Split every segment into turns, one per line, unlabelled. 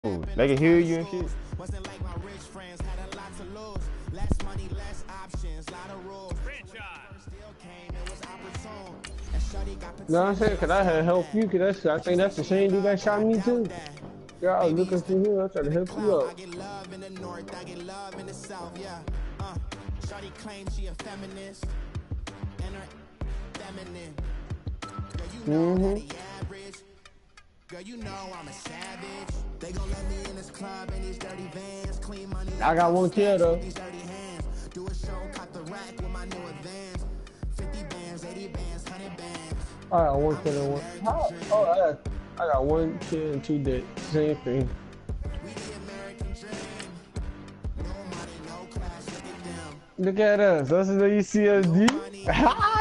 They can hear you and shit.
Wasn't like my rich friends had a lot to lose. Less money, less options, lot of rules. Still came, it was opportune. And Shuddy got potential.
You know what I'm saying? Cause I had help you, cause I think that's the same dude that shot me too. Yeah, I was looking for you, I tried to help you
I
out.
get love in the north, I get love in the south, yeah. Shuddy claims she a feminist. And her feminine. Girl, you know that the average. Girl, you know I'm a savage. They gon' let me in this club in these dirty vans. Clean money.
I got one kill though.
These dirty hands. Do a show, cut the rack with my new advance. 50 bands, 80 bands, 100 bands.
I got one kill and one. Oh, I got one kill and 2 dead. Same thing.
We the American dream. No money, no class, look at them.
Look at us. That's what you see us do.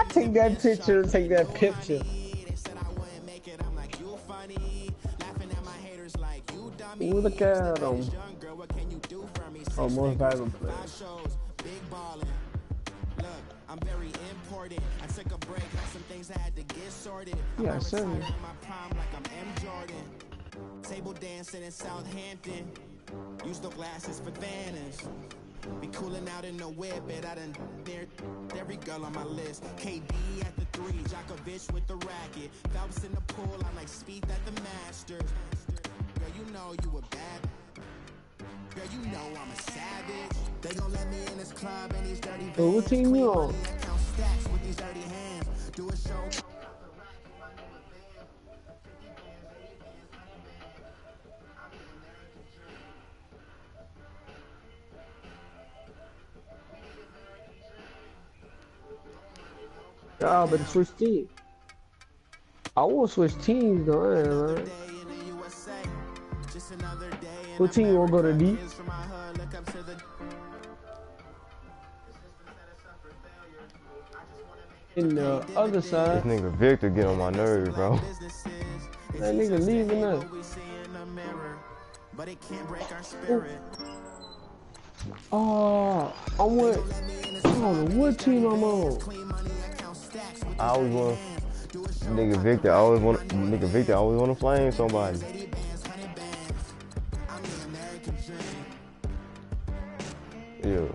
Take that picture. Take that picture.
They said I wouldn't make it. I'm like, you funny. Laughing at my haters like, you dummy.
Ooh, look at them.
Young girl, what can you do for me?
Oh, most valuable player.
5 shows, big ballin'. Look, I'm very important. I took a break, had some things I had to get sorted.
Yeah,
I'm
certainly.
retired in my prime like I'm M. Jordan. Table dancing in Southampton. Use the glasses for Vanish. Be cooling out in the whip, but I done there every girl on my list. KB at the 3, Djokovic with the racket. Phelps in the pool, I'm like Speed at the Masters. Girl, you know you a bad. Girl, you know I'm a savage. They gon' let me in this club and these dirty vans.
Oh, what team you on?
I count stacks with these dirty hands. Do a show.
Ah, but switch team. I won't switch teams though, man. What team you wanna go to D? In the other side.
This nigga Victor get on my nerves, bro.
That nigga leaving us. Oh, I don't know what team I'm on.
I always want nigga Victor always want to flame somebody. Yeah.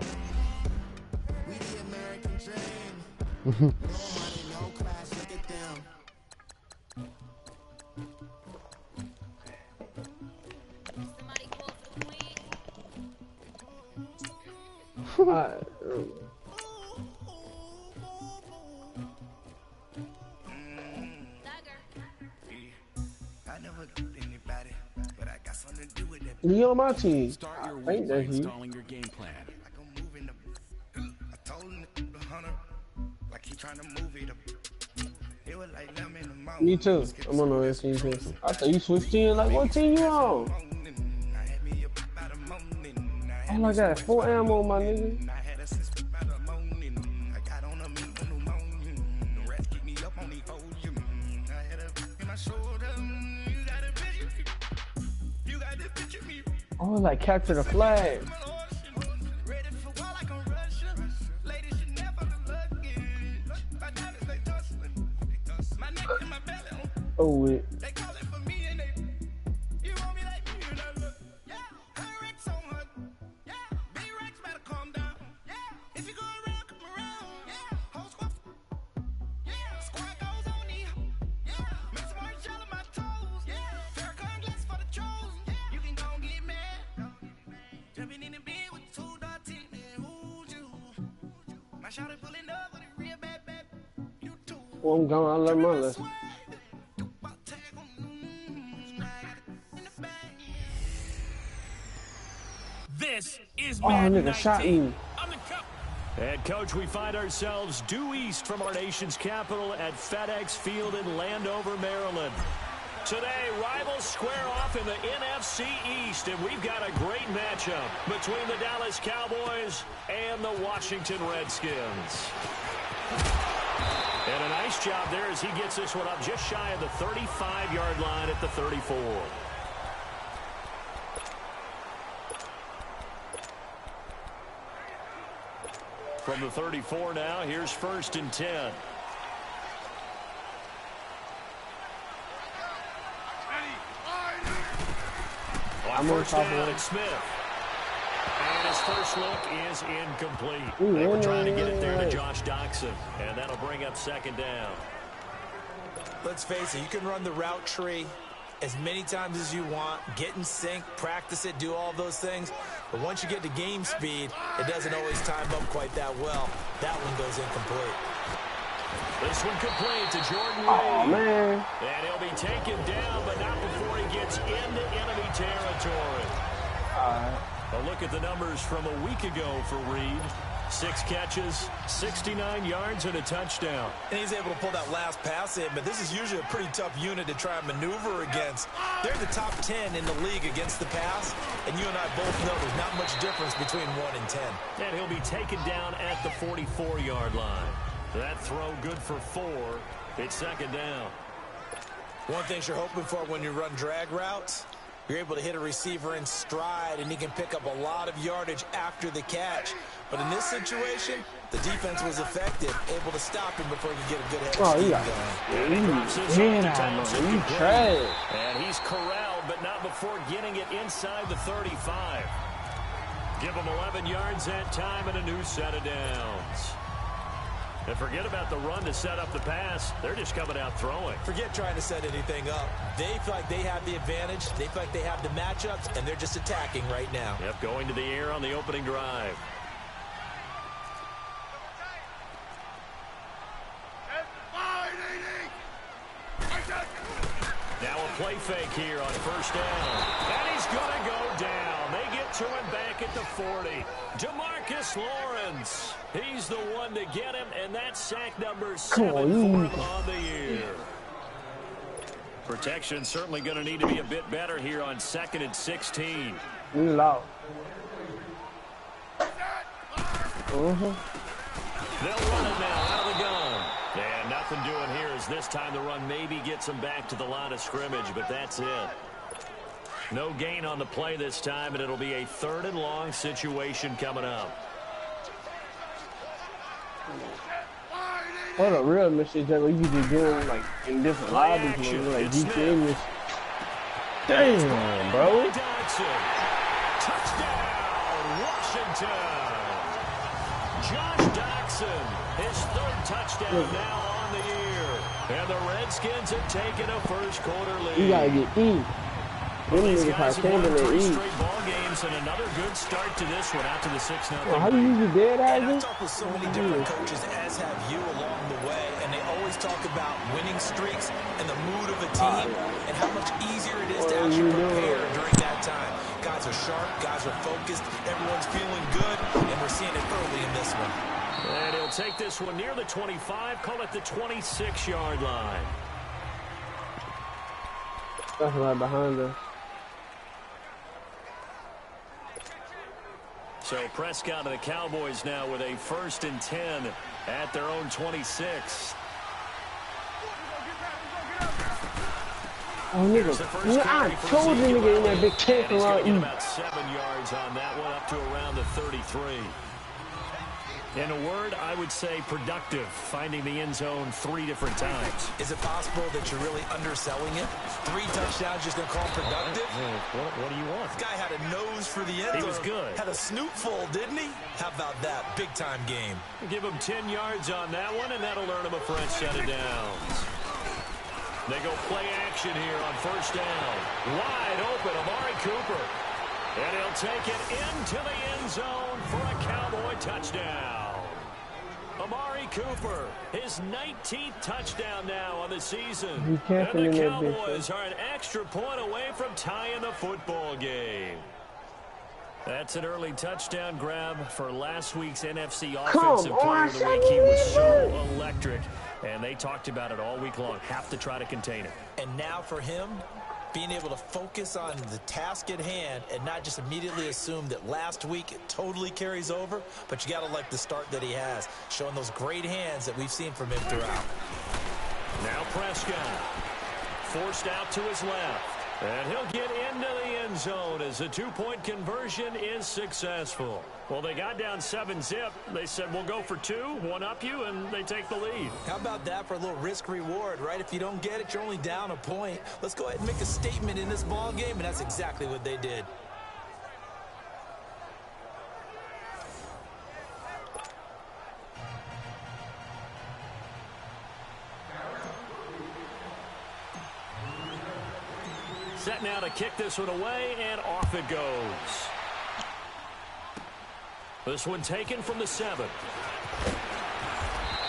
He on my team. I think that's he. Me too. I'm on the team too. I thought you switched team. Like, what team you on? Oh my god, 4 ammo, my nigga. Oh, like capture the flag. Oh, wait. Well, I'm gone. I learned my lesson.
This is
Madden nigga shot me.
And coach, we find ourselves due east from our nation's capital at FedEx Field in Landover, Maryland. Today, rivals square off in the NFC East, and we've got a great matchup between the Dallas Cowboys and the Washington Redskins. And a nice job there as he gets this one up just shy of the 35-yard line at the 34. From the 34 now, here's 1st and 10.
I'm
first
on top
down
of
at Smith. And his first look is incomplete.
Ooh,
They were trying to get it there to Josh Doxson, and that'll bring up second down.
Let's face it, you can run the route tree as many times as you want, get in sync, practice it, do all those things. But once you get to game speed, it doesn't always time up quite that well. That one goes incomplete.
This one complete to Jordan Reed.
Oh, man.
And he'll be taken down, but not before he gets into enemy territory. A look at the numbers from a week ago for Reed. 6 catches, 69 yards, and a touchdown.
And he's able to pull that last pass in, but this is usually a pretty tough unit to try and maneuver against. They're the top 10 in the league against the pass, and you and I both know there's not much difference between 1 and 10.
And he'll be taken down at the 44-yard line. That throw good for 4. It's second down.
One thing you're hoping for when you run drag routes, you're able to hit a receiver in stride, and he can pick up a lot of yardage after the catch. But in this situation, the defense was effective, able to stop him before he could get a good head of steam going.
And he drops his
Man,
off to Townsend.
you trash.
And he's corralled, but not before getting it inside the 35. Give him 11 yards that time and a new set of downs. And forget about the run to set up the pass. They're just coming out throwing.
Forget trying to set anything up. They feel like they have the advantage. They feel like they have the matchups, and they're just attacking right now.
Yep, going to the air on the opening drive. Now a play fake here on first down. And he's going to go down. They get to him back at the 40. DeMarcus Lawrence. He's the one to get him, and that's sack number 7 for him on the year. Protection certainly going to need to be a bit better here on 2nd and 16.
We lost.
They'll run it now out of the gun. And nothing doing here as this time the run maybe gets them back to the line of scrimmage, but that's it. No gain on the play this time, and it'll be a 3rd and long situation coming up.
What a real message that we could be doing like in different lobbies,
action.
like
It's
GTA. Damn, bro.
Touchdown, Washington. Josh Doxson, his 3rd touchdown now on the year. And the Redskins have taken a first-quarter lead.
You gotta get E.
These guys have won 3
E.
straight ball games and another good start to this one after the 6-0.
How do you use your dead eye?
And I've talked with so many different coaches, as have you, along the way, and they always talk about winning streaks and the mood of a team and how much easier it is to actually prepare during that time. Guys are sharp, guys are focused, everyone's feeling good, and we're seeing it early in this one.
And he'll take this one near the 25, call it the 26-yard line.
That's right behind us.
So Prescott and the Cowboys now with a 1st and 10 at their own 26.
Oh, nigga. I told you to get in that big tank around
E. About 7 yards on that one, up to around the 33. In a word, I would say productive, finding the end zone 3 different times.
Is it possible that you're really underselling it? 3 touchdowns, just going to call him productive?
What do you want?
This guy had a nose for the end zone.
He was good.
Had a snoot full, didn't he? How about that? Big-time game.
Give him 10 yards on that one, and that'll earn him a fresh set of downs. They go play action here on first down. Wide open, Amari Cooper. And he'll take it into the end zone for a Cowboy touchdown. Amari Cooper, his 19th touchdown now on the season. And the Cowboys are an extra point away from tying the football game. That's an early touchdown grab for last week's NFC Offensive Player of the Week. He was so electric, and they talked about it all week long. Have to try to contain it.
And now for him, being able to focus on the task at hand and not just immediately assume that last week it totally carries over, but you got to like the start that he has, showing those great hands that we've seen from him throughout.
Now Prescott, forced out to his left. And he'll get into the end zone as the two-point conversion is successful. Well, they got down 7-zip. They said, we'll go for 2, one up you, and they take the lead.
How about that for a little risk-reward, right? If you don't get it, you're only down a point. Let's go ahead and make a statement in this ball game, and that's exactly what they did.
Set now to kick this one away, and off it goes. This one taken from the 7.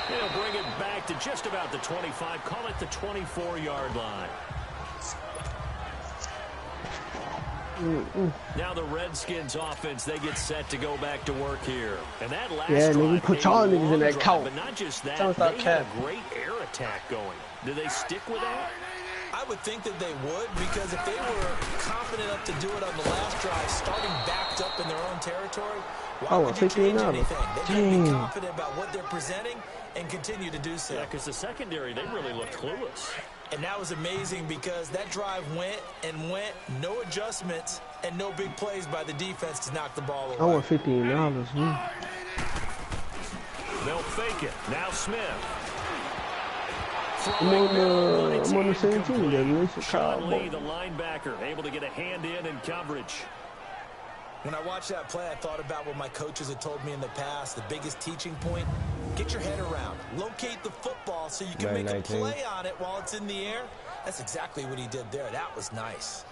He'll bring it back to just about the 25, call it the 24-yard line. Now the Redskins offense, they get set to go back to work here. And that last drive,
put y'all niggas in that count.
But not just that, they had a great air attack going. Do they stick with that?
I would think that they would, because if they were confident enough to do it on the last drive, starting backed up in their own territory, why would you change anything? They've got to be confident about what they're presenting and continue to do so.
Yeah, because the secondary, they really looked clueless.
And that was amazing because that drive went and went, no adjustments, and no big plays by the defense to knock the ball away.
I want $15.
They'll fake it. Now Smith.
I'm on the same team, baby.
Sean Lee, the linebacker, able to get a hand in coverage.
When I watched that play, I thought about what my coaches had told me in the past. The biggest teaching point, get your head around. Locate the football so you can make a play on it while it's in the air. That's exactly what he did there. That was nice.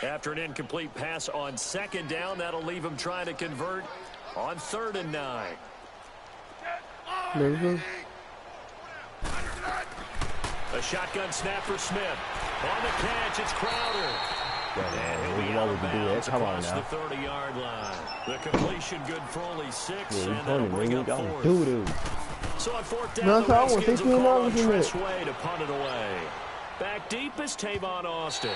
After an incomplete pass on 2nd down, that'll leave him trying to convert on 3rd and 9. A shotgun snap for Smith. On the catch, it's Crowder. And he'll be out of bounds across the 30-yard line. The completion good for only 6, and that'll bring up 4th. So on 4th down, the Redskins will call on Tress Way to punt it away. Back deep is Tavon Austin.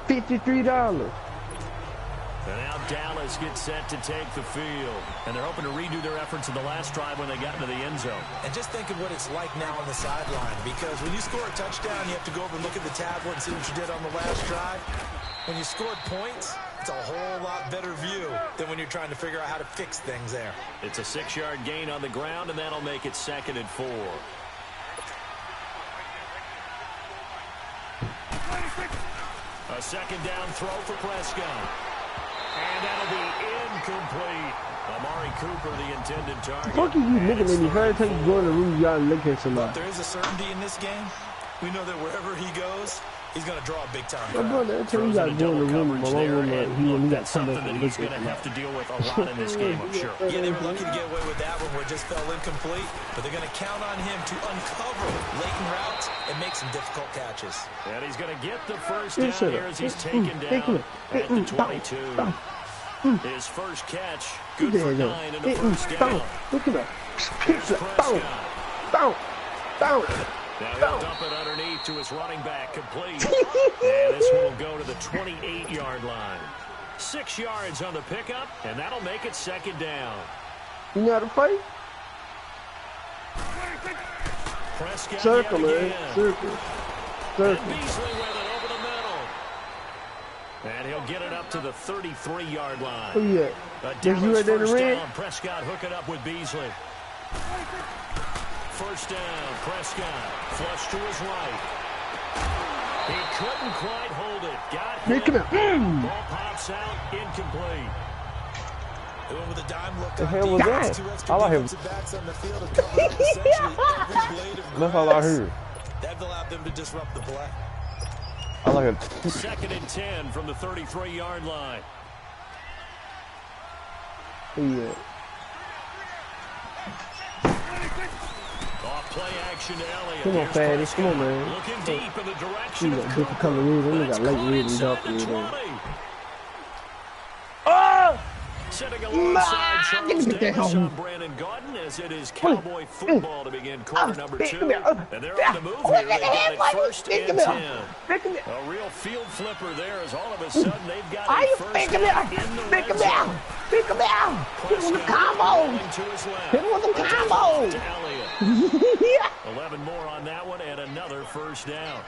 $53.
And now Dallas gets set to take the field. And they're hoping to redo their efforts in the last drive when they got into the end zone.
And just think of what it's like now on the sideline. Because when you score a touchdown, you have to go over and look at the tablet and see what you did on the last drive. When you scored points, it's a whole lot better view than when you're trying to figure out how to fix things there.
It's a 6-yard gain on the ground, and that'll make it 2nd and 4. A 2nd down throw for Prescott. And that'll be incomplete. Amari Cooper, the intended target.
Fuck you looking at me. Every time you go in the room, you gotta look at somebody.
But there is a certainty in this game. We know that wherever he goes, he's going to draw a big time.
My brother, every time you gotta go in the room, my mom, he got something
that he's going to have to deal with a lot in this game, I'm sure.
Yeah, they were lucky to get away with that one where it just fell incomplete. But they're going to count on him to uncover latent routes and make some difficult catches.
And he's going to get the first down here as he's taken down at the 22. His first catch, good for 9 in the first down.
Look at that. Bounce.
Now he'll dump it underneath to his running back, complete. And this one will go to the 28-yard line. 6 yards on the pickup, and that'll make it 2nd down.
You know how to fight?
Prescott
circle, man. Circle.
And Beasley with it over the middle. And he'll get it up to the 33-yard line.
Who you at?
Dallas first down. Prescott hook it up with Beasley. First down, Prescott. Flush to his right. He couldn't quite hold it. Got hit. Ball pops out, incomplete.
Doing with a dime look.
The hell was that? All I heard. That's all I heard.
That allowed them to disrupt the play.
All I heard.
2nd and 10 from the 33-yard line.
Yeah.
Off play action to Elliott.
Come on, Fatty. Come on, man.
Looking deep in the direction of
different color reads. Only got light red and dark red.
Oh! sitting alongside Charles Davis on Brandon Gaudin as it is Cowboy football to begin quarter number 2. And they're on the move here. They got it first and 10. A real field flipper there as all of a sudden they've got a first down in the red zone.
Pick him out! Hit him with the combo! Hit him with the combo!
11 more on that one and another first down.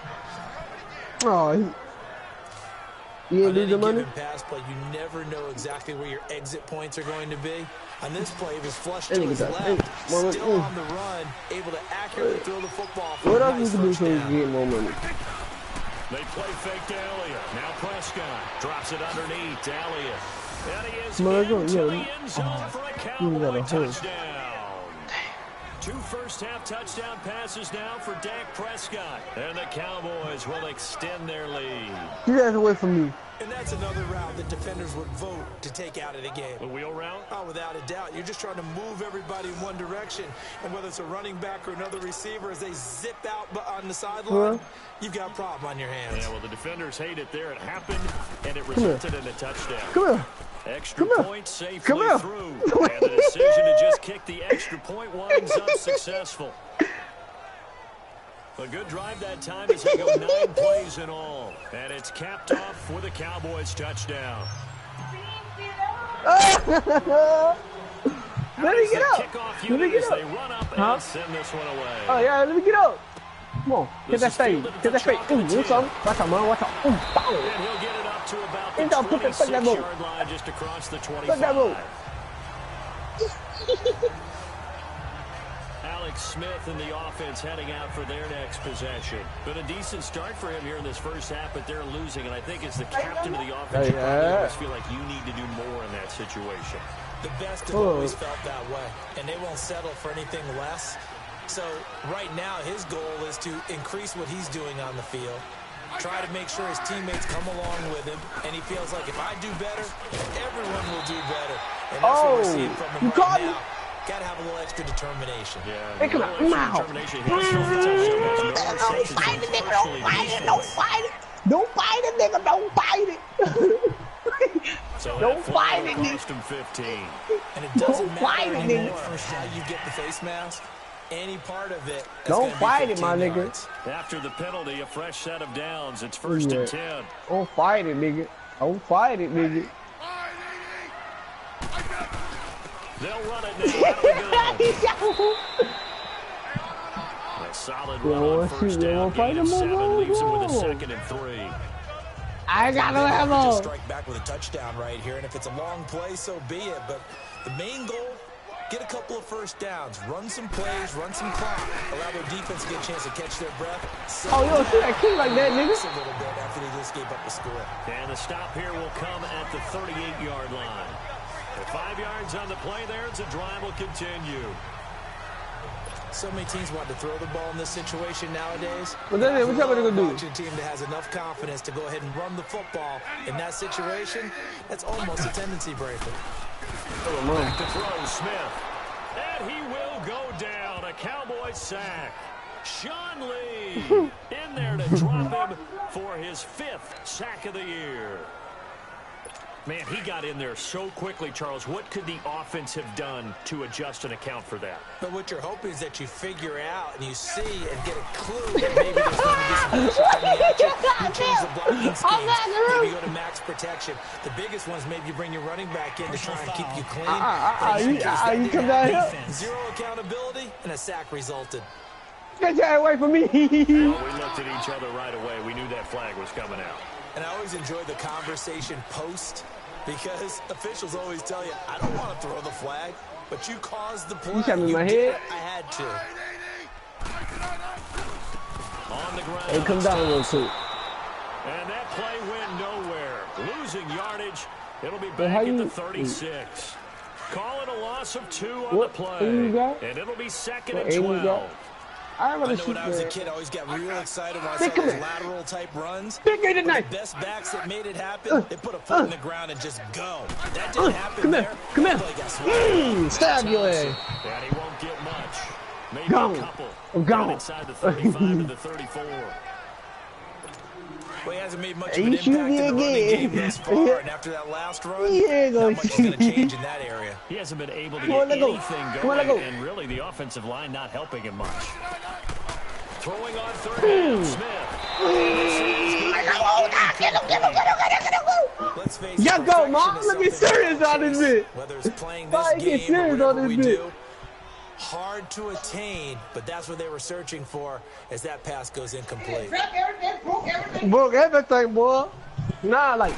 Oh, you ain't lose the money?
Pass play, you never know exactly where your exit points are going to be. On this play, he was flushed to his left, still on the run, able to accurately throw the football.
What else you can do so you can get more money?
They play fake to Elliott. Now Prescott drops it underneath to Elliott. And he is into the end zone for a Cowboy touchdown. 2 first-half touchdown passes now for Dak Prescott. And the Cowboys will extend their lead.
Get that away from me.
And that's another route that defenders would vote to take out of the game.
The wheel route?
Oh, without a doubt. You're just trying to move everybody in one direction. And whether it's a running back or another receiver, as they zip out on the sideline, you've got a problem on your hands.
Yeah, well, the defenders hate it there. It happened, and it resulted in a touchdown.
Come here.
Extra point safely through. And the decision to just kick the extra point winds up successful. A good drive that time as they go 9 plays in all. And it's capped off with a Cowboys touchdown.
Let me get up.
Let me get up. They run up and send this one away.
Oh, yeah, let me get up. Come on, get that fade. Get that fade. Do something. Watch out, man. Watch out.
And he'll get it up to about the 26-yard line, just across the 25. Alex Smith and the offense heading out for their next possession. Been a decent start for him here in this first half, but they're losing. And I think as the captain of the offense, you probably always feel like you need to do more in that situation.
The best have always felt that way, and they won't settle for anything less. So right now, his goal is to increase what he's doing on the field, try to make sure his teammates come along with him, and he feels like if I do better, everyone will do better. And that's what we're seeing from him right now. Got to have a little extra determination.
Yeah,
hey, come on. Don't fight it, nigga. Don't fight it. Don't fight it. Don't fight it, nigga. Don't fight it.
So
don't fight it,
nigga. 15.
And it doesn't matter anymore how you get the face mask. Any part of it.
Don't fight it, my nigga.
After the penalty, a fresh set of downs. It's first and 10.
Don't fight it, nigga. Don't fight it, nigga.
They'll run it now. A solid run on first down. Gain of 7 leaves him with a 2nd and 3.
I got a level.
Just strike back with a touchdown right here, and if it's a long play, so be it. But the main goal, get a couple of first downs, run some plays, run some clock, allow their defense to get a chance to catch their breath.
Oh, you don't see that kick like that, nigga.
A little bit after they just gave up the score.
And the stop here will come at the 38-yard line. With 5 yards on the play there, the drive will continue.
So many teams want to throw the ball in this situation nowadays.
Well, then what y'all gonna do?
A team that has enough confidence to go ahead and run the football in that situation, that's almost a tendency breaker.
Back to throw, Smith. And he will go down. A Cowboy sack. Sean Lee in there to drop him for his 5th sack of the year. Man, he got in there so quickly, Charles. What could the offense have done to adjust and account for that?
But what you're hoping is that you figure out and you see and get a clue that maybe there's going to be some pressure coming at you. You change the blocking schemes. Maybe you go to max protection. The biggest one is maybe you bring your running back in to try and keep you clean.
You come down here.
Zero accountability, and a sack resulted.
Get that away from me.
Well, we looked at each other right away. We knew that flag was coming out.
And I always enjoy the conversation post because officials always tell you, I don't want to throw the flag, but you caused the play.
You shot me in my head?
I had to.
On the ground.
Hey, come down real quick.
And that play went nowhere. Losing yardage. It'll be back at the 36. Calling a loss of 2 on the play. And it'll be 2nd and 12.
I
know when I was a kid, I always got real excited when I saw those lateral-type runs. The best backs that made it happen, they put a foot in the ground and just go. That didn't happen there.
Come here. Stab your ass.
And he won't get much. Maybe a couple.
I'm gone.
Inside the 35 and the 34.
Well, he hasn't made much of an impact in the running game thus far, and after that last run, not much is going to change in that area.
He hasn't been able to get anything going, and really the offensive line not helping him much. Throwing on third down, Smith.
Let's face it,
Y'all go, Mom. Let me serious on this bit.
Whether it's playing this game or whatever we do, hard to attain, but that's what they were searching for as that pass goes incomplete.
Broke everything, boy. Nah, like,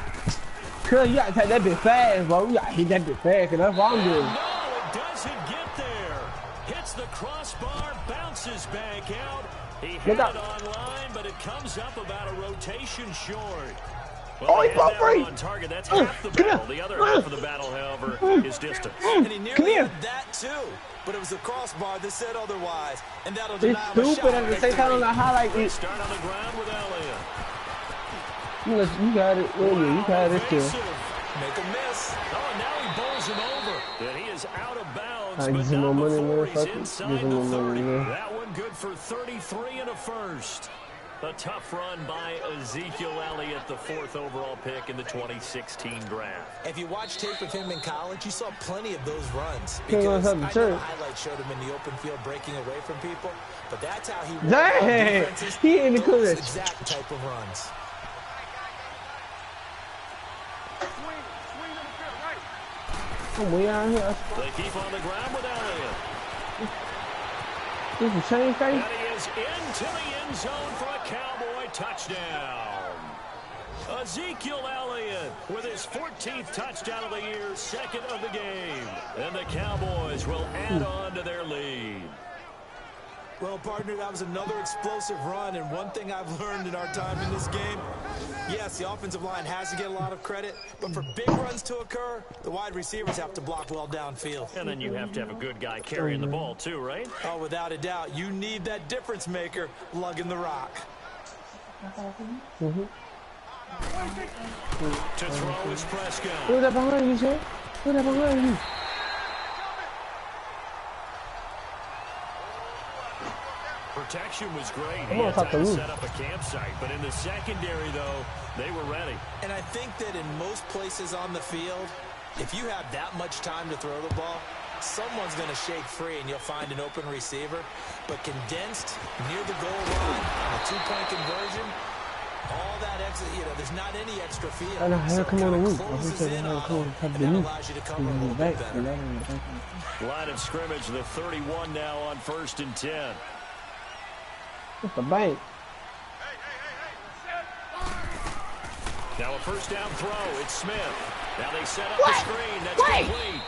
cuz you gotta take that bit fast, bro. You gotta hit that bit fast, cause that's what I'm doing.
No, it doesn't get there. Hits the crossbar, bounces back out. He had it online, but it comes up about a rotation short. Well,
he broke free.
On target. That's half the battle. The other half of the battle, however, is distance.
And he nearly had that too. But it was the crossbar that said otherwise, and that'll deny him a shot.
It's stupid at the same time on the highlight.
Start on the ground with Elliott.
You got it. You got it too.
Make a miss.
Oh, and now he bowls him over. And he is out of bounds, but
no
not
money,
before
man.
he's inside the 30. That one good for 33 and a first. A tough run by Ezekiel Elliott, the 4th overall pick in the 2016 draft.
If you watch tape of him in college, you saw plenty of those runs. Because I know the highlight showed him in the open field breaking away from people, but that's how he
defenses. He in the
those exact type of runs.
I'm way out here.
They keep on the ground with Elliott.
This is the same thing.
And he is into the end zone for a Cowboy touchdown. Ezekiel Elliott with his 14th touchdown of the year, 2nd of the game. And the Cowboys will add on to their lead.
Well, partner, that was another explosive run, and one thing I've learned in our time in this game, yes, the offensive line has to get a lot of credit, but for big runs to occur, the wide receivers have to block well downfield.
And then you have to have a good guy carrying the ball too, right?
Oh, without a doubt. You need that difference maker lugging the rock.
To throw is Prescott.
Who's that behind you, sir? Who's that behind you?
Protection was great. He had time to set up a campsite, but in the secondary, though, they were ready.
And I think that in most places on the field, if you have that much time to throw the ball, someone's going to shake free and you'll find an open receiver. But condensed near the goal line on a 2-point conversion, all that extra, there's not any extra field.
I know,
so
come on the roof.
Closes in on them, and that allows you to cover a little bit better.
Line of scrimmage, the 31 now on 1st and 10.
It's the bank.
Now a first down throw. It's Smith. Now they set up the screen. That's complete.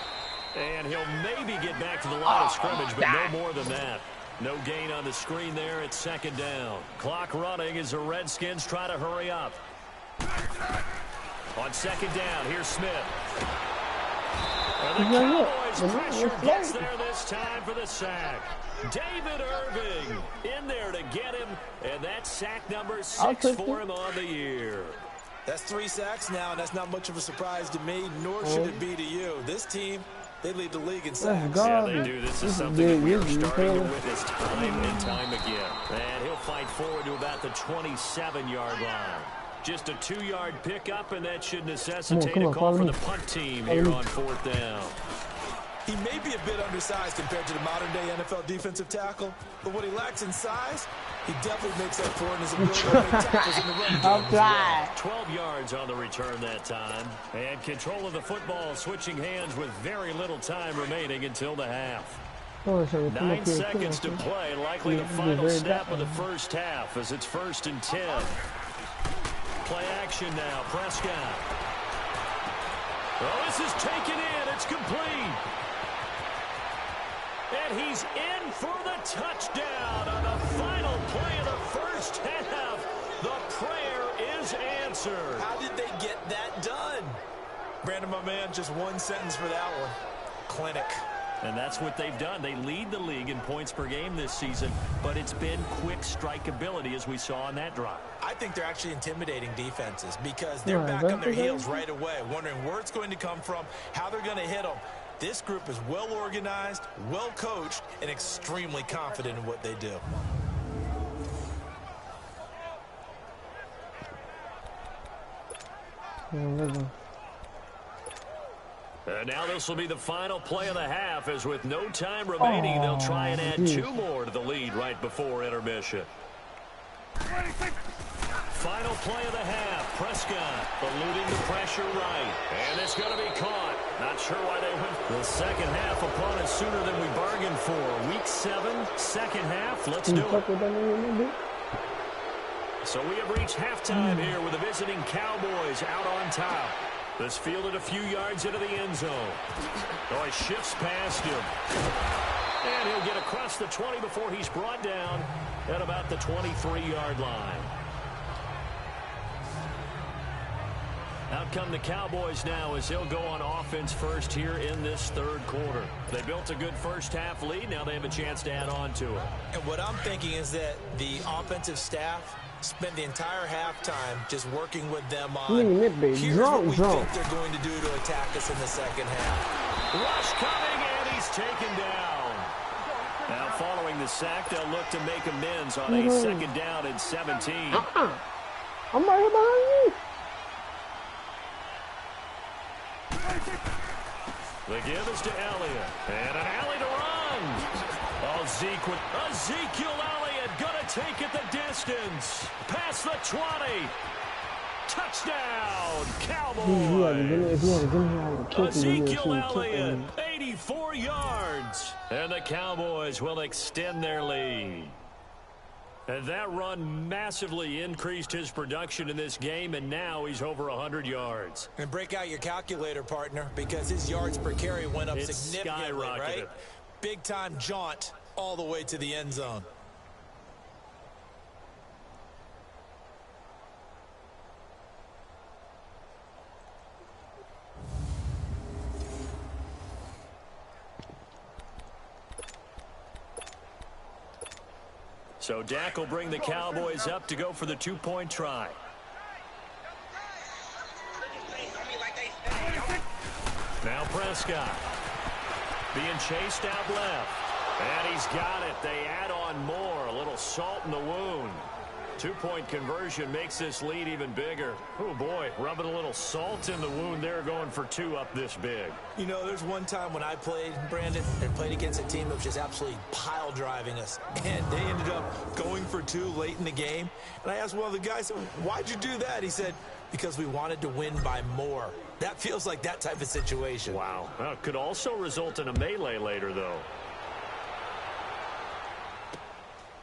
And he'll maybe get back to the line of scrimmage, but no more than that. No gain on the screen there. It's 2nd down. Clock running as the Redskins try to hurry up. On 2nd down, here's Smith. And the Cowboys pressure gets there this time for the sack. David Irving in there to get him, and that's sack number 6 for him on the year.
That's 3 sacks now, and that's not much of a surprise to me, nor should it be to you. This team, they lead the league in sacks.
Yeah, they do. This is something that we are starting to witness time and time again. And he'll fight forward to about the 27-yard line. Just a 2-yard pickup, and that should necessitate a call for the punt team here on 4th down.
He may be a bit undersized compared to the modern-day NFL defensive tackle, but what he lacks in size, he definitely makes up for in his ability to make tackles in the run game.
Well. 12 yards on the return that time. And control of the football switching hands with very little time remaining until the half. 9 seconds to play, likely the final snap of the first half as it's 1st and 10. Play action now, Prescott. Oh, this is taken in. It's complete. And he's in for the touchdown on the final play of the first half. The prayer is answered.
How did they get that done? Brandon, my man, just one sentence for that one. Clinic.
And that's what they've done. They lead the league in points per game this season, but it's been quick strike ability as we saw on that drive.
I think they're actually intimidating defenses because they're back on their heels right away, wondering where it's going to come from, how they're going to hit them. This group is well organized, well coached, and extremely confident in what they do.
And now this will be the final play of the half, as with no time remaining, they'll try and add 2 more to the lead right before intermission. Final play of the half. Prescott eluding the pressure right. And it's going to be caught. Not sure why they went the second half upon us sooner than we bargained for. Week 7, second half. Let's do it. So we have reached halftime here with the visiting Cowboys out on top. This fielded a few yards into the end zone. Oh, he shifts past him. And he'll get across the 20 before he's brought down at about the 23-yard line. Out come the Cowboys now as they'll go on offense first here in this third quarter. They built a good first half lead. Now they have a chance to add on to it.
And what I'm thinking is that the offensive staff spent the entire halftime just working with them on here's what we think they're going to do to attack us in the second half.
Rush coming, and he's taken down. Now following the sack, they'll look to make amends on a second down and 17.
I'm right here behind you.
The give is to Elliott. And an alley to run. Ezekiel Elliott gonna take it the distance. Past the 20. Touchdown, Cowboys. Ezekiel Elliott, 84 yards. And the Cowboys will extend their lead. And that run massively increased his production in this game, and now he's over 100 yards.
And break out your calculator, partner, because his yards per carry went up significantly, right? Big-time jaunt all the way to the end zone.
So Dak will bring the Cowboys up to go for the 2-point try. Now Prescott being chased out left. And he's got it. They add on more. A little salt in the wound. 2-point conversion makes this lead even bigger. Oh, boy, rubbing a little salt in the wound there, going for 2 up this big.
You know, there's one time when I played, Brandon, and played against a team that was just absolutely pile driving us. And they ended up going for 2 late in the game. And I asked one of the guys, why'd you do that? He said, because we wanted to win by more. That feels like that type of situation.
Wow. Well, it could also result in a melee later, though.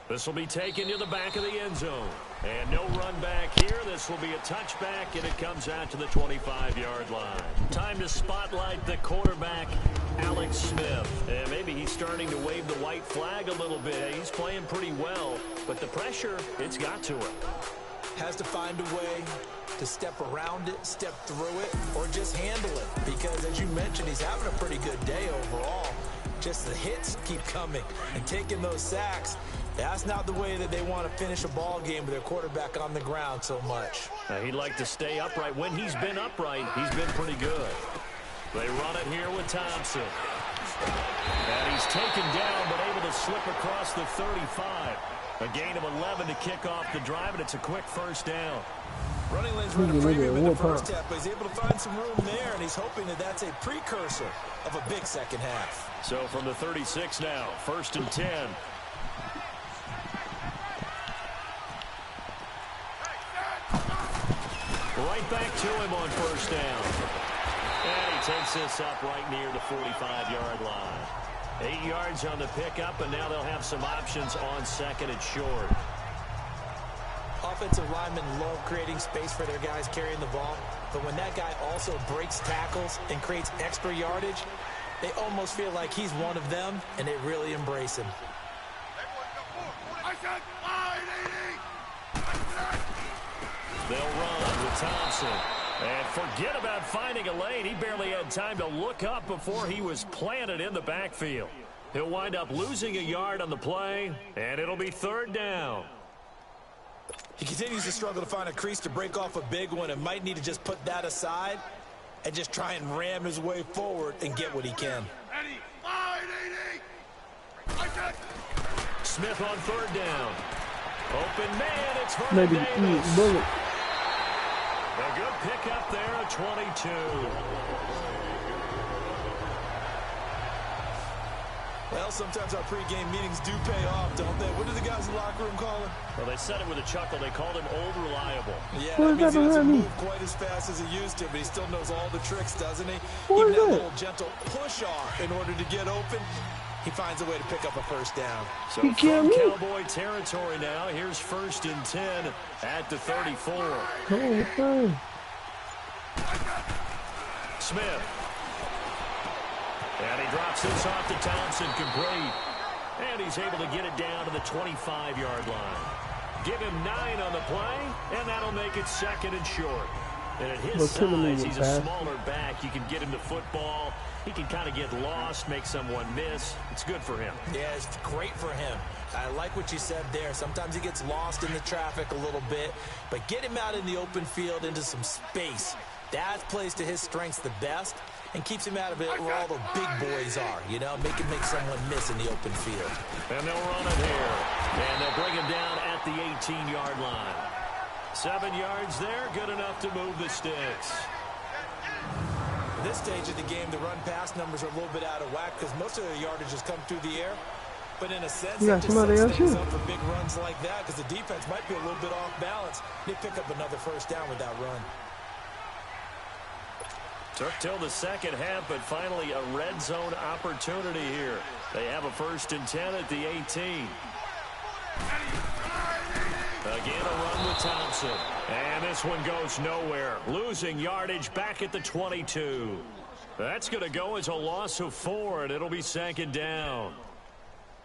This will be taken to the back of the end zone. And no run back here. This will be a touchback, and it comes out to the 25-yard line. Time to spotlight the quarterback, Alex Smith. And maybe he's starting to wave the white flag a little bit. He's playing pretty well, but the pressure, it's got to him.
Has to find a way to step around it, step through it, or just handle it. Because, as you mentioned, he's having a pretty good day overall. Just the hits keep coming and taking those sacks. That's not the way that they want to finish a ball game with their quarterback on the ground so much.
He'd like to stay upright. When he's been upright, he's been pretty good. They run it here with Thompson. And he's taken down, but able to slip across the 35. A gain of 11 to kick off the drive, and it's a quick first down.
Running lanes run a premium in the first half, but he's able to find some room there, and he's hoping that that's a precursor of a big second half.
So from the 36 now, 1st and 10. Right back to him on first down. And he takes this up right near the 45-yard line. 8 yards on the pickup, and now they'll have some options on 2nd and short.
Offensive linemen love creating space for their guys carrying the ball, but when that guy also breaks tackles and creates extra yardage, they almost feel like he's one of them, and they really embrace him.
They'll run with Thompson. And forget about finding a lane. He barely had time to look up before he was planted in the backfield. He'll wind up losing a yard on the play, and it'll be 3rd down.
He continues to struggle to find a crease to break off a big one, and might need to just put that aside and just try and ram his way forward and get what he can.
Smith on 3rd down. Open man, it's Vernon Davis. A good pickup there at 22.
Well, sometimes our pregame meetings do pay off, don't they? What do the guys in the locker room call him?
Well, they said it with a chuckle. They called him Old Reliable.
Yeah, that means he doesn't move quite as fast as he used to, but he still knows all the tricks, doesn't he? Even that little gentle push-off in order to get open, he finds a way to pick up a first down.
So from Cowboy territory now, here's 1st and 10 at the 34. Smith. And he drops this off to Thompson, complete. And he's able to get it down to the 25-yard line. Give him 9 on the play, and that'll make it 2nd and short. And at his size, he's a smaller back. You can get him the football. He can kind of get lost, make someone miss. It's good for him.
Yeah, it's great for him. I like what you said there. Sometimes he gets lost in the traffic a little bit, but get him out in the open field into some space. That plays to his strengths the best and keeps him out of it where all the big boys are, you know, make someone miss in the open field.
And they'll run it here. And they'll bring him down at the 18-yard line. 7 yards there, good enough to move the sticks.
At this stage of the game, the run-pass numbers are a little bit out of whack because most of the yardage has come through the air. But in a sense, it just sets things up for big runs like that because the defense might be a little bit off balance. They pick up another first down with that run.
Took till the second half, but finally a red zone opportunity here. They have a 1st and 10 at the 18. Again, a run with Thompson. And this one goes nowhere. Losing yardage back at the 22. That's going to go as a loss of 4, and it'll be 2nd down.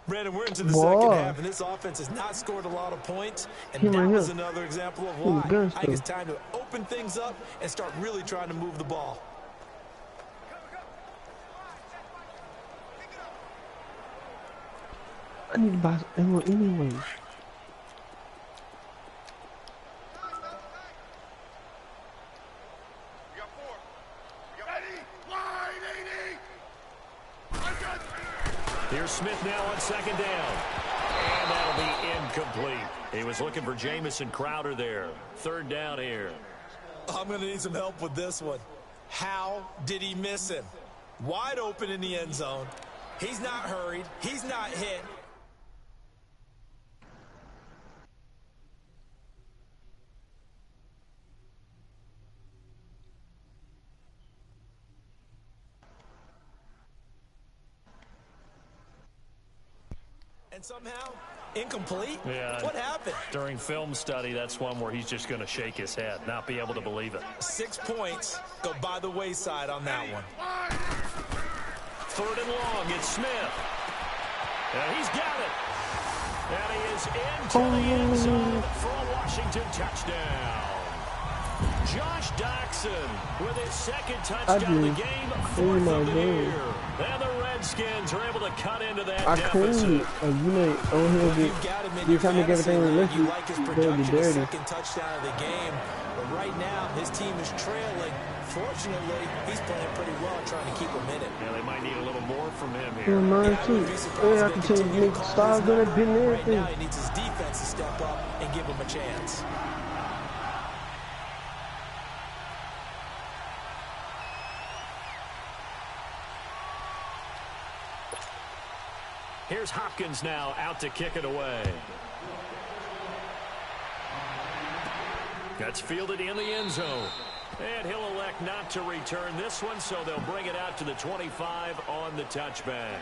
Brandon, we're into the second half, and this offense has not scored a lot of points, and that was another example of why. I think it's time to open things up and start really trying to move the ball.
I need to buy some ammo anyway.
Here's Smith now on 2nd down. And that'll be incomplete. He was looking for Jamison Crowder there. 3rd down here.
I'm going to need some help with this one. How did he miss him? Wide open in the end zone. He's not hurried. He's not hit. And somehow, incomplete?
Yeah.
What happened?
During film study, that's one where he's just going to shake his head, not be able to believe it.
6 points go by the wayside on that one.
3rd and long, it's Smith. And he's got it. And he is into the end zone for a Washington touchdown. Josh Doxson with his 2nd touchdown of the game, 4th of the year. And the Redskins are able to cut into that deficit.
You tell me everything we listen,
you like his production, his 2nd touchdown of the game. But right now, his team is trailing. Fortunately, he's playing pretty well, trying to keep him in it.
Yeah, they might need a little more from him here.
Yeah, mine too. Yeah, I can tell you, stars gonna be there.
Right now, he needs his defense to step up and give him a chance.
Here's Hopkins now out to kick it away. That's fielded in the end zone. And he'll elect not to return this one, so they'll bring it out to the 25 on the touchback.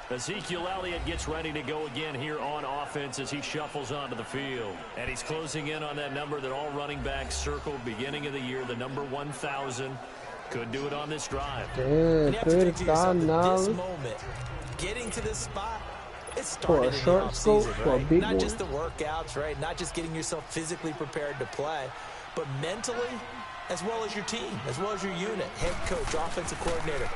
Ezekiel Elliott gets ready to go again here on offense as he shuffles onto the field. And he's closing in on that number that all running backs circled beginning of the year, the number 1,000. Could do it on this drive.
Damn, $30,000.
Getting to this spot, it
for
started
a short scope,
right?
for a big
Not
one.
just the workouts, right? Not just getting yourself physically prepared to play, but mentally, as well as your team, as well as your unit, head coach, offensive coordinator.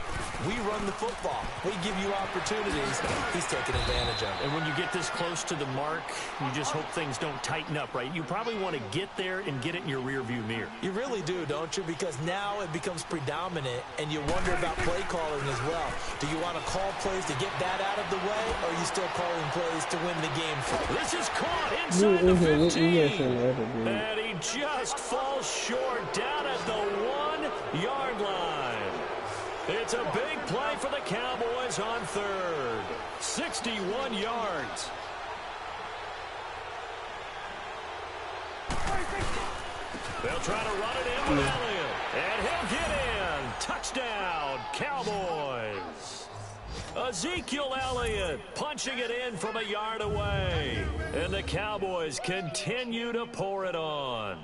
We run the football. We give you opportunities. He's taking advantage of it.
And when you get this close to the mark, you just hope things don't tighten up, right? You probably want to get there and get it in your rearview mirror.
You really do, don't you? Because now it becomes predominant, and you wonder about play calling as well. Do you want to call plays to get that out of the way, or are you still calling plays to win the game?
This is caught inside the 15. And he just falls short down at the 1-yard line. It's a big play for the Cowboys on third. 61 yards. They'll try to run it in with Elliott. And he'll get in. Touchdown, Cowboys. Ezekiel Elliott punching it in from a yard away. And the Cowboys continue to pour it on.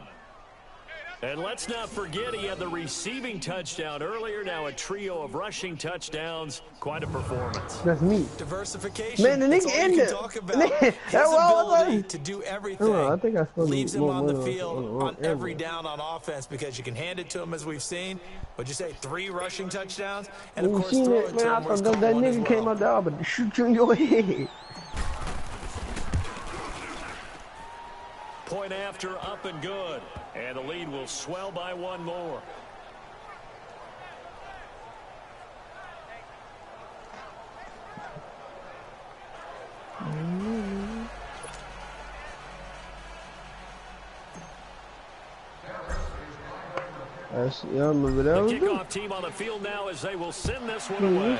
And let's not forget he had the receiving touchdown earlier. Now a trio of rushing touchdowns. Quite a performance.
That's me.
Diversification.
Man, the nigga in there.
Talk about. His ability to do everything.
I think I
leaves him on the field on every down on offense because you can hand it to him as we've seen. What'd you say? 3 rushing touchdowns? And of course, throw it to him.
I thought that nigga came out there, but shoot you in your head.
Point after, up and good. And the lead will swell by 1 more.
Yeah, I remember that.
The kickoff team on the field now as they will send this one away.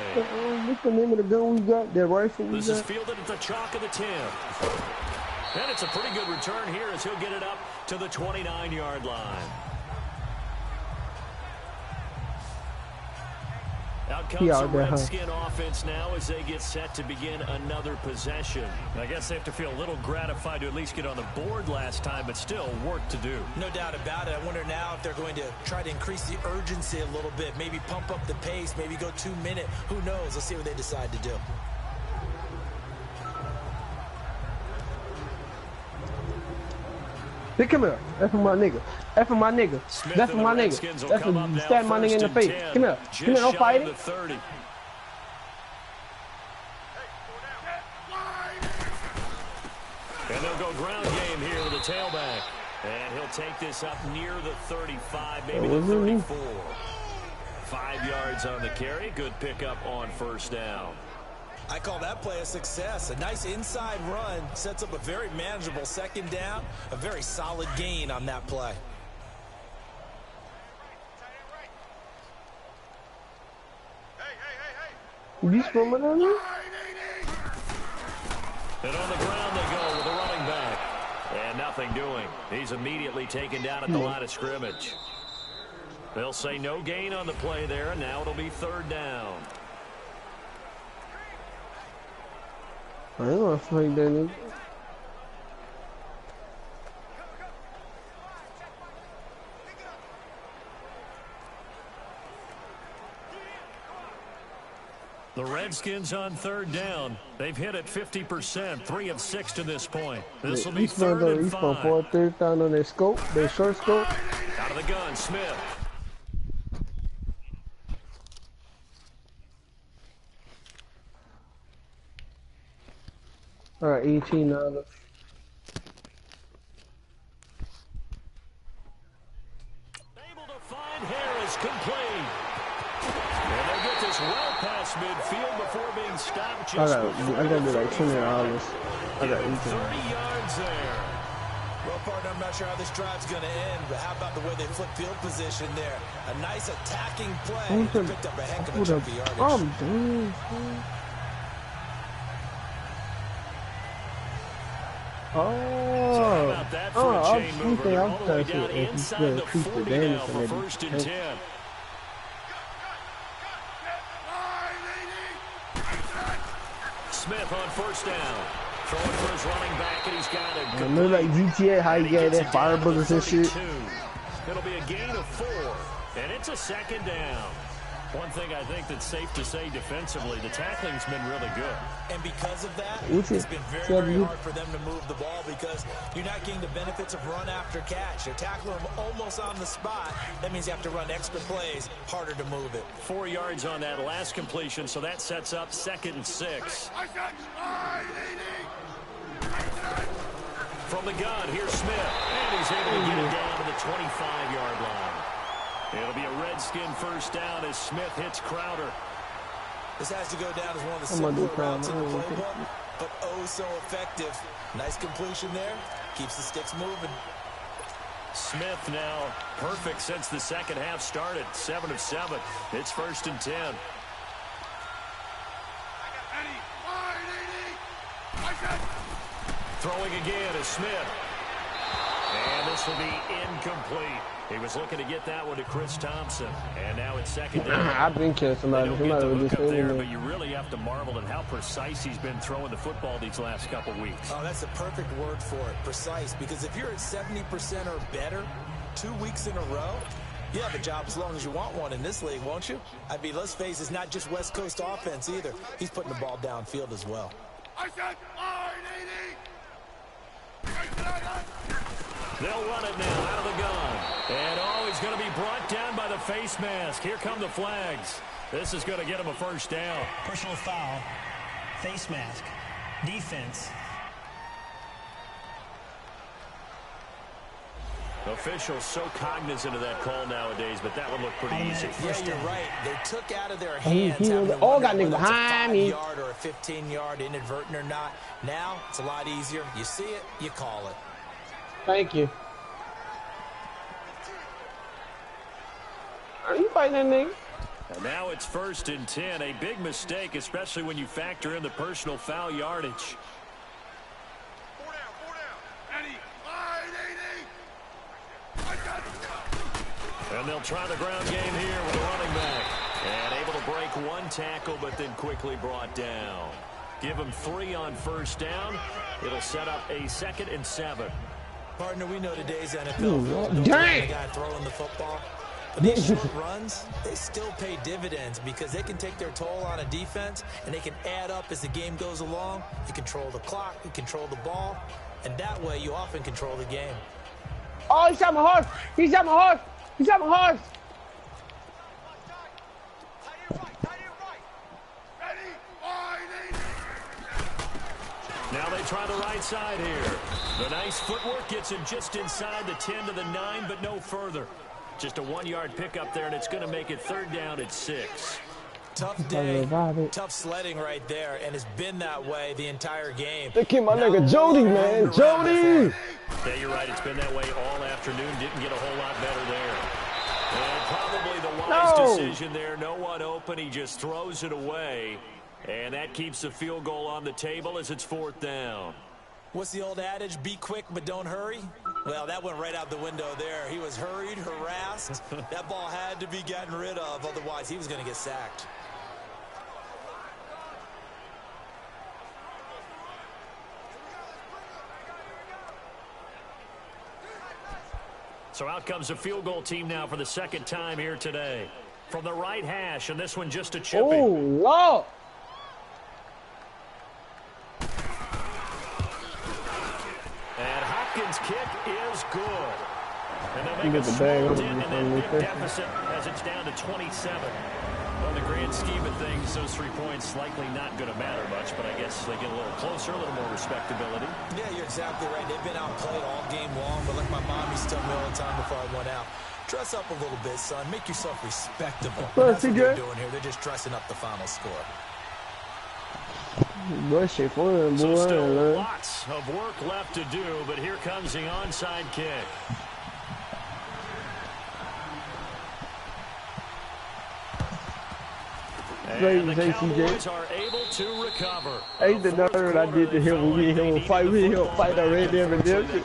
What's the name of the gun we got? That rifle we got?
This is fielded at the chalk of the 10. And it's a pretty good return here as he'll get it up to the 29-yard line. Out comes the Redskin offense now as they get set to begin another possession. I guess they have to feel a little gratified to at least get on the board last time, but still work to do.
No doubt about it. I wonder now if they're going to try to increase the urgency a little bit, maybe pump up the pace, maybe go 2-minute. Who knows? Let's see what they decide to do.
Hey, come here. That's for my nigga. That's for my nigga. That's for my nigga. That's for stab my nigga in the face. Come here. Come here, don't fight it.
And they'll go ground game here with a tailback. And he'll take this up near the 35, maybe the 34. 5 yards on the carry. Good pickup on first down.
I call that play a success. A nice inside run sets up a very manageable second down. A very solid gain on that play.
You swimming on me?
And on the ground they go with a running back. And nothing doing. He's immediately taken down at the line of scrimmage. They'll say no gain on the play there, and now it'll be third down.
I ain't gonna fight that nigga.
The Redskins on third down. They've hit it 50%, 3 of 6 to this point. This will be third and 5.
For a third down on their scope, their short scope.
Out of the gun, Smith.
All right, $18.
Able to find Harris complete. And they'll get this well past midfield before being stopped.
I gotta do like $20. I got 18.
30 yards there.
Well, partner, I'm not sure how this drive's going to end, but how about the way they flip field position there? A nice attacking play. They picked up a heck of a chunk of yardage.
Sorry about that for a chain mover. All the way down inside the 40 now for first and 10. Smith on first down. Throwing for his running back, and he's got it.
Remember like GTA, how you get that fire bullets and shit?
It'll be a gain of 4, and it's a second down. One thing I think that's safe to say defensively, the tackling's been really good.
And because of that, it's been very, very hard for them to move the ball because you're not getting the benefits of run after catch. You're tackling them almost on the spot. That means you have to run extra plays, harder to move it.
4 yards on that last completion, so that sets up 2nd and 6. From the gun, here's Smith, and he's able to get it down to the 25-yard line. It'll be a Redskin first down as Smith hits Crowder.
This has to go down as one of the simpler routes in the playbook, but oh so effective. Nice completion there. Keeps the sticks moving.
Smith now perfect since the second half started. 7 of 7. It's 1st and 10. Throwing again is Smith. And this will be incomplete. He was looking to get that one to Chris Thompson. And now it's 2nd down.
I've been killing somebody. Somebody
look
just
up there, but you really have to marvel at how precise he's been throwing the football these last couple weeks.
Oh, that's a perfect word for it, precise. Because if you're at 70% or better 2 weeks in a row, you have a job as long as you want one in this league, won't you? I mean, let's face it, it's not just West Coast offense either. He's putting the ball downfield as well.
They'll run it now out of the gun. And, oh, he's going to be brought down by the face mask. Here come the flags. This is going to get him a first down.
Personal foul, face mask, defense.
Officials so cognizant of that call nowadays, but that one looked pretty easy.
Yeah, you're right. They took out of their hands.
All got niggas behind me.
A 5-yard or a 15-yard, inadvertent or not. Now it's a lot easier. You see it, you call it.
Thank you. Are you fighting that nigga?
And now it's 1st and 10. A big mistake, especially when you factor in the personal foul yardage. And they'll try the ground game here with a running back. And able to break one tackle, but then quickly brought down. Give him 3 on first down. It'll set up a 2nd and 7.
Partner, we know today's NFL.
Dang!
The guy throwing the football. But these short runs, they still pay dividends because they can take their toll on a defense and they can add up as the game goes along. You control the clock, you control the ball, and that way you often control the game.
Oh, he shot my horse! He shot my horse! He shot my horse!
Now they try the right side here. The nice footwork gets him just inside the 10 to the 9, but no further. Just a 1-yard pickup there, and it's going to make it 3rd down at 6.
Tough day, tough sledding right there, and it's been that way the entire game.
They keep my nigga Jody, man. Jody!
Yeah, you're right. It's been that way all afternoon. Didn't get a whole lot better there. And probably the wise decision there. No one open. He just throws it away. And that keeps the field goal on the table as it's 4th down.
What's the old adage? Be quick, but don't hurry? Well, that went right out the window there. He was hurried, harassed. That ball had to be gotten rid of. Otherwise, he was going to get sacked.
So out comes the field goal team now for the 2nd time here today. From the right hash, and this one just a chipping.
Oh, Lord.
And Hopkins' kick is good. And they'll make a small dent in that big deficit as it's down to 27. On the grand scheme of things, those 3 points likely not going to matter much, but I guess they get a little closer, a little more respectability.
Yeah, you're exactly right. They've been outplayed all game long, but like my mom used to tell me all the time before I went out, dress up a little bit, son. Make yourself respectable. That's what they're doing here. They're just dressing up the final score.
So still lots of work left to do, but here comes the onside kick. And the Cowboys are able to recover.
Ain't the nerve I did to him when we him fight that Red Dead Redemption.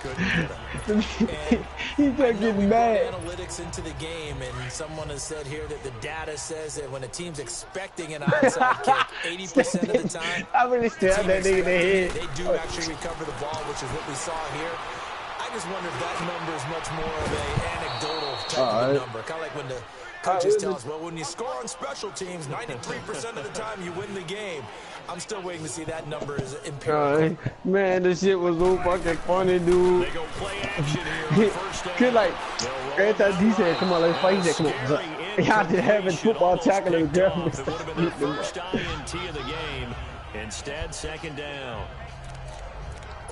He kept getting mad.
Analytics into the game, and someone has said here that the data says that when a team's expecting an onside kick, 80% of the time,
I really stabbed that nigga in the head.
They do actually recover the ball, which is what we saw here. I just wonder if that number is much more of an anecdotal type of number. Kind of like when the Coaches tell us, well, when you score on special teams, 93% of the time you win the game. I'm still waiting to see that number is empirical.
Man, this shit was so fucking funny, dude.
They go play action here on first down.
Good, like, every time D said, come on, let's fight. He said, come on. Y'all just having football tackling and grabbing
It would have been the first INT of the game. Instead, second down.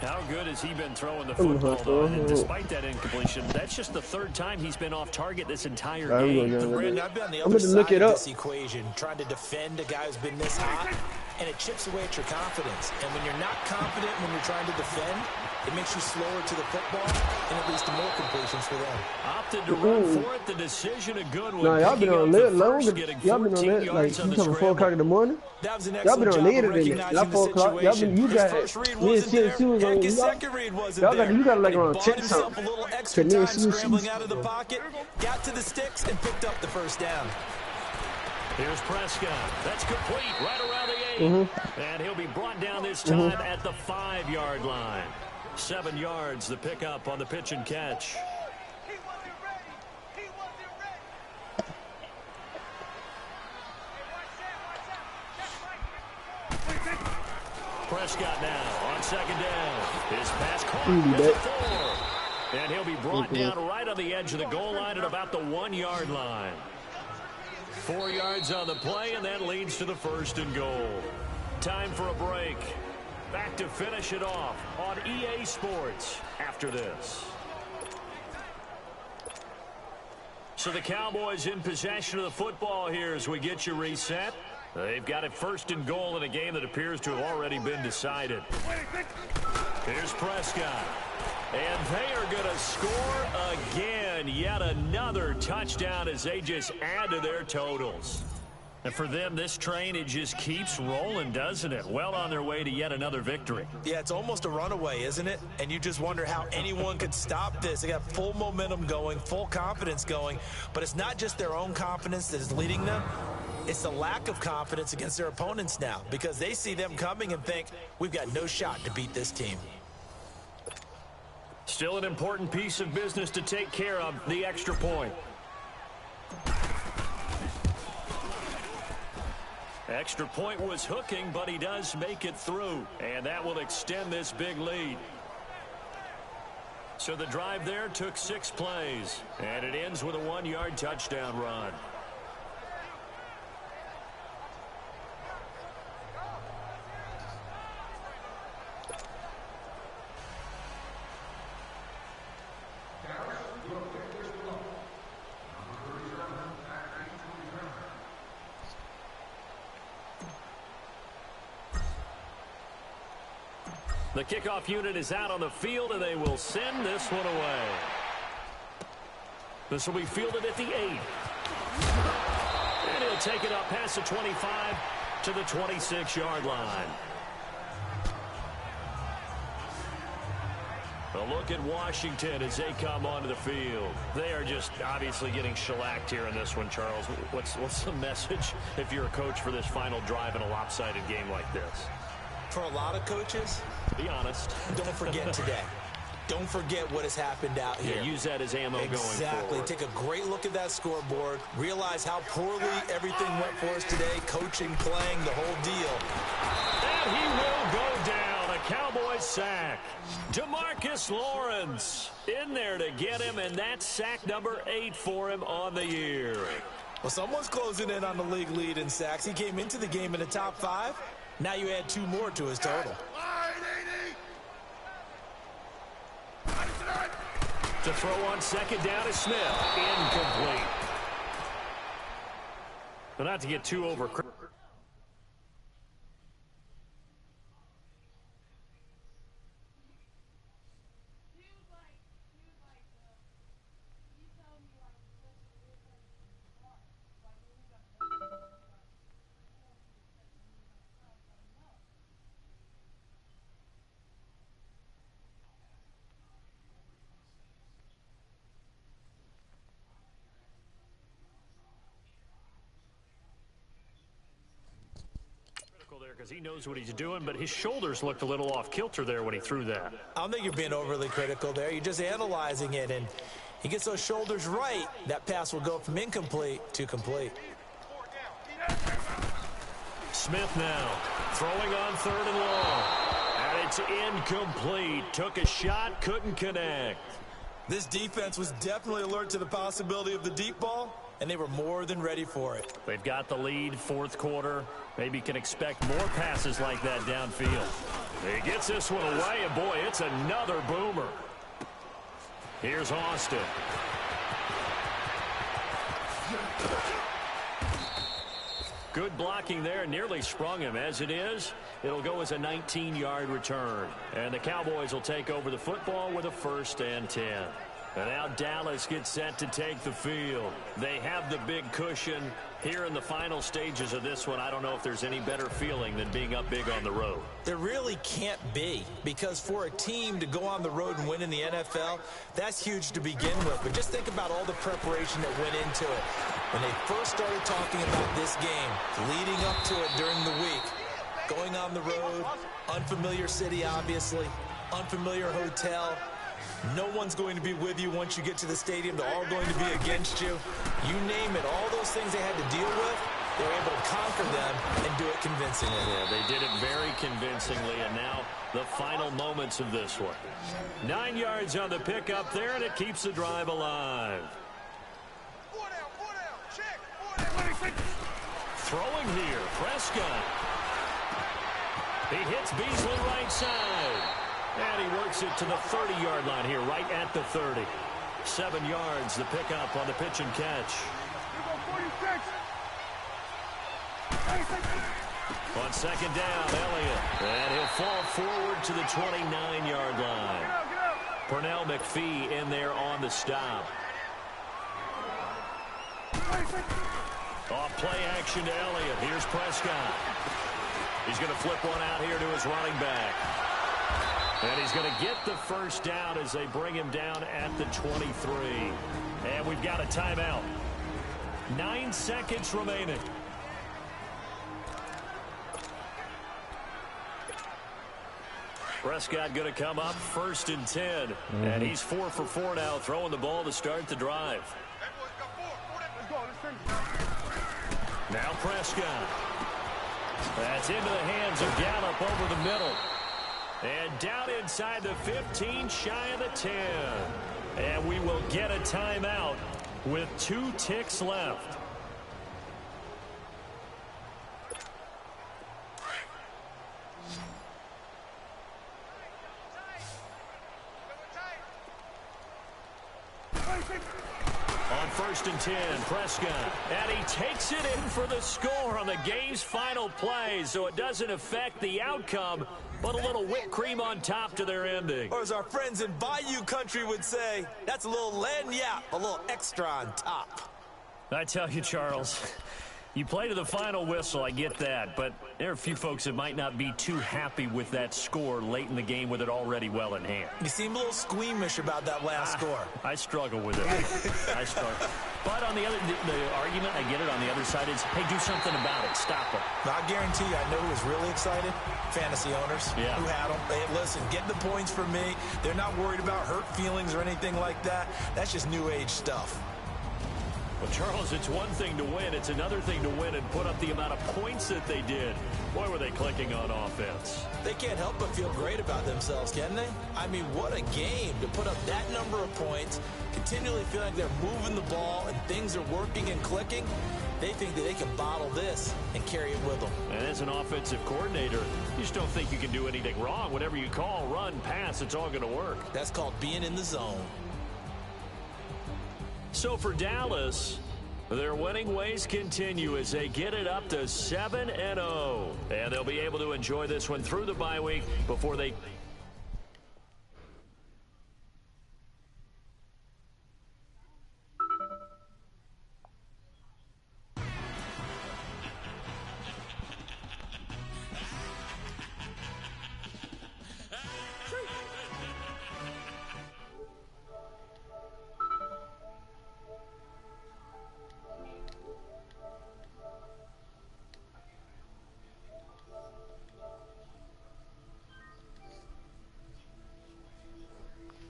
How good has he been throwing the football, though? And despite that incompletion, that's just the third time he's been off target this entire game.
Brandon, I've been on the other side of this equation, trying to defend a guy who's been this hot, and it chips away at your confidence. And when you're not confident when you're trying to defend, it makes you slower to the football, and it leads to more completions for them.
Opted to run for it. The decision a good one.
Nah, y'all been on lit longer. Y'all been on that, like, you come 4 o'clock in the morning? Y'all been on later than that. Y'all 4 o'clock. Y'all been, you got me and Sid was on. You got like around 10 something.
A little extra time scrambling out of the pocket, got to the sticks, and picked up the first down.
Here's Prescott. That's complete right around the 8. And he'll be brought down this time at the 5-yard line. 7 yards, the pickup on the pitch and catch. Prescott now on second down. His pass caught at the 4. And he'll be brought down right on the edge of the goal line at about the 1-yard line. 4 yards on the play, and that leads to the 1st and goal. Time for a break. Back to finish it off on EA Sports after this. So the Cowboys in possession of the football here as we get you reset. They've got it 1st and goal in a game that appears to have already been decided. Here's Prescott. And they are going to score again. Yet another touchdown as they just add to their totals. And for them, this train, it just keeps rolling, doesn't it? Well on their way to yet another victory.
Yeah, it's almost a runaway, isn't it? And you just wonder how anyone could stop this. They got full momentum going, full confidence going. But it's not just their own confidence that is leading them. It's the lack of confidence against their opponents now, because they see them coming and think, we've got no shot to beat this team.
Still an important piece of business to take care of, the extra point. Extra point was hooking, but he does make it through. And that will extend this big lead. So the drive there took 6 plays. And it ends with a 1-yard touchdown run. The kickoff unit is out on the field, and they will send this one away. This will be fielded at the 8. And he'll take it up past the 25 to the 26-yard line. A look at Washington as they come onto the field. They are just obviously getting shellacked here in this one, Charles. What's the message if you're a coach for this final drive in a lopsided game like this?
For a lot of coaches,
be honest,
don't forget today. Don't forget what has happened out here.
Yeah, use that as ammo going forward.
Exactly. Take a great look at that scoreboard. Realize how poorly everything went for us today. Coaching, playing, the whole deal.
And he will go down. A Cowboys sack. DeMarcus Lawrence in there to get him, and that's sack number 8 for him on the year.
Well, someone's closing in on the league lead in sacks. He came into the game in the top 5. Now you add 2 more to his total.
To throw on second down is Smith. Incomplete. But not to get too over. Because he knows what he's doing, but his shoulders looked a little off kilter there when he threw that.
I don't think you're being overly critical there. You're just analyzing it, and He gets those shoulders right, that pass will go from incomplete to complete.
Smith now throwing on 3rd and long. And it's incomplete. Took a shot, couldn't connect.
This defense was definitely alert to the possibility of the deep ball, and they were more than ready for it.
They've got the lead, 4th quarter. Maybe can expect more passes like that downfield. He gets this one away, and boy, it's another boomer. Here's Austin. Good blocking there, nearly sprung him. As it is, it'll go as a 19-yard return. And the Cowboys will take over the football with a 1st and 10. And now Dallas gets set to take the field. They have the big cushion. Here in the final stages of this one, I don't know if there's any better feeling than being up big on the road.
There really can't be, because for a team to go on the road and win in the NFL, that's huge to begin with. But just think about all the preparation that went into it. When they first started talking about this game, leading up to it during the week, going on the road, unfamiliar city, obviously, unfamiliar hotel. No one's going to be with you once you get to the stadium. They're all going to be against you. You name it, all those things they had to deal with, they were able to conquer them and do it convincingly.
Yeah, they did it very convincingly, and now the final moments of this one. 9 yards on the pickup there, and it keeps the drive alive. Throwing here, Prescott. He hits Beasley right side. And he works it to the 30-yard line here, right at the 30. 7 yards, the pickup on the pitch and catch. On 2nd down, Elliott. And he'll fall forward to the 29-yard line. Pernell McPhee in there on the stop. Off play action to Elliott. Here's Prescott. He's going to flip one out here to his running back. And he's going to get the 1st down as they bring him down at the 23. And we've got a timeout. 9 seconds remaining. Prescott going to come up 1st and 10. And he's 4 for 4 now, throwing the ball to start the drive. Now Prescott. That's into the hands of Gallup over the middle. And down inside the 15, shy of the 10. And we will get a timeout with 2 ticks left. On 1st and 10, Prescott. And he takes it in for the score on the game's final play, so it doesn't affect the outcome, but a little whipped cream on top to their ending.
Or as our friends in Bayou Country would say, that's a little lagniappe, a little extra on top.
I tell you, Charles, you play to the final whistle, I get that, but there are a few folks that might not be too happy with that score late in the game with it already well in hand.
You seem a little squeamish about that last score.
I struggle with it. I struggle. But on the argument, I get it, on the other side is, hey, do something about it. Stop it.
I guarantee you, I know who was really excited. Fantasy owners who had them. Hey, listen, get the points for me. They're not worried about hurt feelings or anything like that. That's just new age stuff.
Well, Charles, it's one thing to win. It's another thing to win and put up the amount of points that they did. Boy, were they clicking on offense.
They can't help but feel great about themselves, can they? I mean, what a game to put up that number of points, continually feel like they're moving the ball and things are working and clicking. They think that they can bottle this and carry it with them.
And as an offensive coordinator, you just don't think you can do anything wrong. Whatever you call, run, pass, it's all going to work.
That's called being in the zone.
So for Dallas, their winning ways continue as they get it up to 7-0. And they'll be able to enjoy this one through the bye week before they